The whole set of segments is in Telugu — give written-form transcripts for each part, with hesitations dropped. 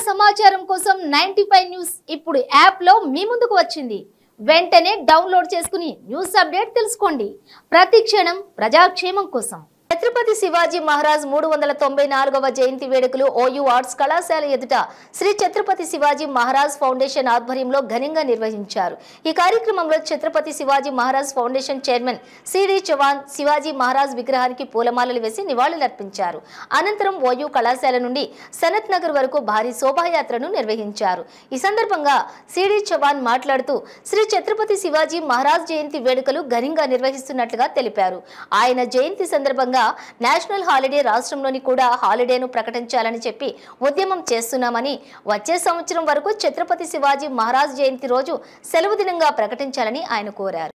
సమాచారం కోసం 95 న్యూస్ ఇప్పుడు యాప్ లో మీ ముందుకు వచ్చింది. వెంటనే డౌన్లోడ్ చేసుకుని న్యూస్ అప్డేట్ తెలుసుకోండి. ప్రతి క్షణం ప్రజాక్షేమం కోసం. ఛత్రపతి శివాజీ మహారాజ్ 394వ జయంతి వేడుకలు ఓయూ ఆర్ట్స్ కళాశాల ఎదుట శ్రీ ఛత్రపతి శివాజీ మహారాజ్ ఫౌండేషన్ ఆధ్వర్యంలో ఘనంగా నిర్వహించారు. ఈ కార్యక్రమంలో Chhatrapati Shivaji Maharaj foundation chairman CD Chavan Shivaji Maharaj విగ్రహానికి పూలమాలలు వేసి నివాళులర్పించారు. అనంతరం ఓయూ కళాశాల నుండి సనత్ నగర్ వరకు భారీ శోభాయాత్రను నిర్వహించారు. ఈ సందర్భంగా సిడి చవాన్ మాట్లాడుతూ శ్రీ ఛత్రపతి శివాజీ మహారాజ్ జయంతి వేడుకలు ఘనంగా నిర్వహిస్తున్నట్లుగా తెలిపారు. ఆయన జయంతి సందర్భంగా నేషనల్ హాలిడే రాష్ట్రంలోని కూడా హాలిడేను ప్రకటించాలని చెప్పి ఉద్యమం చేస్తున్నామని, వచ్చే సంవత్సరం వరకు ఛత్రపతి శివాజీ మహారాజ్ జయంతి రోజు సెలవు దినంగా ప్రకటించాలని ఆయన కోరారు.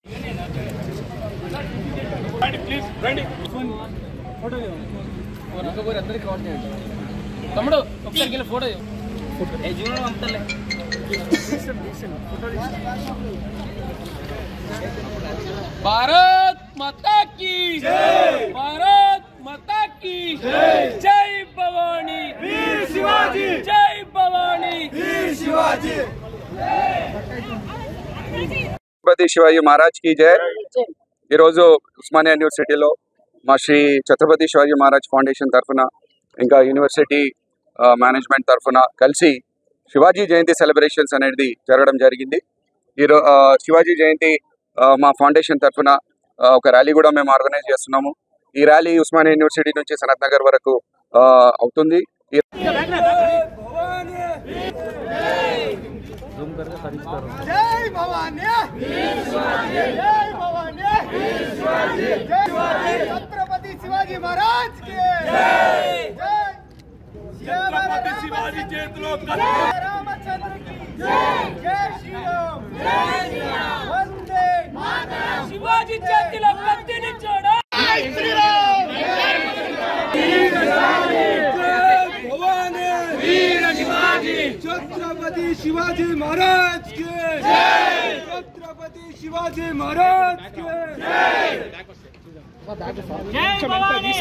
भारत माता की जय, भारत माता की जय, जय भवानी वीर शिवाजी, जय भवानी वीर शिवाजी, छत्रपति शिवाजी महाराज की जय। उस्मानिया यूनिवर्सिटी మా శ్రీ ఛత్రపతి శివాజీ మహారాజ్ ఫౌండేషన్ తరఫున ఇంకా యూనివర్సిటీ మేనేజ్మెంట్ తరఫున కలిసి శివాజీ జయంతి సెలబ్రేషన్స్ అనేది జరగడం జరిగింది. శివాజీ జయంతి మా ఫౌండేషన్ తరఫున ఒక ర్యాలీ కూడా మేము ఆర్గనైజ్ చేస్తున్నాము. ఈ ర్యాలీ ఉస్మానియా యూనివర్సిటీ నుంచి సనత్ నగర్ వరకు అవుతుంది. छत्रपति शिवाजी महाराज के छत्रपति शिवाजी చేతిలో రామచంద్ర की जय श्री राम, जय श्री राम, वंदे मातरम, शिवाजी చేతిలో కత్తిని చూడు, जय श्री राम, वीर शिवाजी, जय भवानी वीर शिवाजी, छत्रपति शिवाजी महाराज के जय, छत्रपति शिवाजी महाराज के जय, जय भवानी।